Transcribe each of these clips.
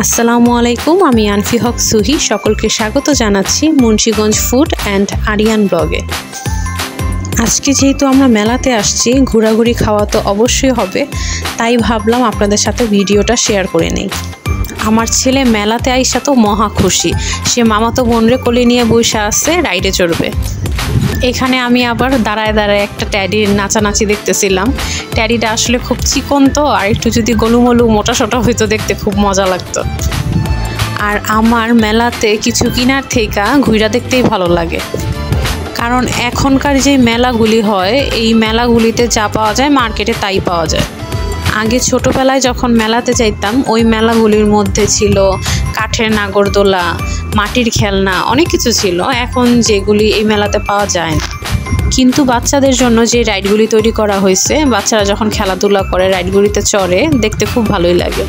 আসসালামু আলাইকুম, আমি আনফি হক সুহি। সকলকে স্বাগত জানাচ্ছি মুন্সিগঞ্জ ফুড অ্যান্ড আরিয়ান ব্লগে। আজকে যেহেতু আমরা মেলাতে আসছি, ঘোরাঘুরি খাওয়া তো অবশ্যই হবে, তাই ভাবলাম আপনাদের সাথে ভিডিওটা শেয়ার করে নেই। আমার ছেলে মেলাতে আইসা তো মহা খুশি, সে মামাতো বোনরে কোলে নিয়ে বসে আছে, রাইডে চড়বে। এখানে আমি আবার দাঁড়ায় দাঁড়ায় একটা ট্যাডির নাচানাচি দেখতেছিলাম। ট্যাডিটা আসলে খুব চিকন তো, আর একটু যদি গোলুমলু মোটা সোটা হইতো দেখতে খুব মজা লাগতো। আর আমার মেলাতে কিছু কিনার থেকে ঘুরা দেখতেই ভালো লাগে, কারণ এখনকার যে মেলাগুলি হয় এই মেলাগুলিতে যা পাওয়া যায় মার্কেটে তাই পাওয়া যায়। আগে ছোটোবেলায় যখন মেলাতে যাইতাম ওই মেলাগুলির মধ্যে ছিল কাঠের নাগরদোলা, মাটির খেলনা, অনেক কিছু ছিল, এখন যেগুলি এই মেলাতে পাওয়া যায় না। কিন্তু বাচ্চাদের জন্য যে রাইডগুলি তৈরি করা হয়েছে, বাচ্চারা যখন খেলাধুলা করে রাইডগুলিতে চড়ে, দেখতে খুব ভালোই লাগে।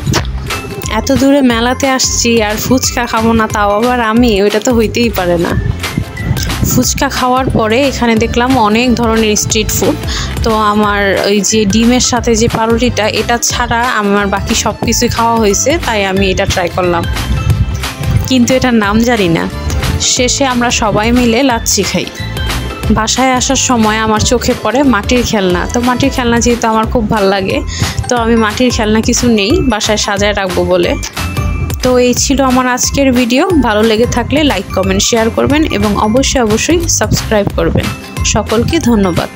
এত দূরে মেলাতে আসছি আর ফুচকা খাবো না, তাও আবার আমি, ওইটা তো হইতেই পারে না। ফুচকা খাওয়ার পরে এখানে দেখলাম অনেক ধরনের স্ট্রিট ফুড। তো আমার ওই যে ডিমের সাথে যে পাউরুটিটা, এটা ছাড়া আমার বাকি সব কিছুই খাওয়া হয়েছে, তাই আমি এটা ট্রাই করলাম, কিন্তু এটার নাম জানি না। শেষে আমরা সবাই মিলে লাচ্ছি খাই। বাসায় আসার সময় আমার চোখে পড়ে মাটির খেলনা। তো মাটির খেলনা যেহেতু আমার খুব ভালো লাগে, তো আমি মাটির খেলনা কিছু নেই বাসায় সাজায় রাখবো বলে। তো এই ছিল আমার আজকের ভিডিও। ভালো লেগে থাকলে লাইক, কমেন্ট, শেয়ার করবেন এবং অবশ্যই সাবস্ক্রাইব করবেন। সকলকে ধন্যবাদ।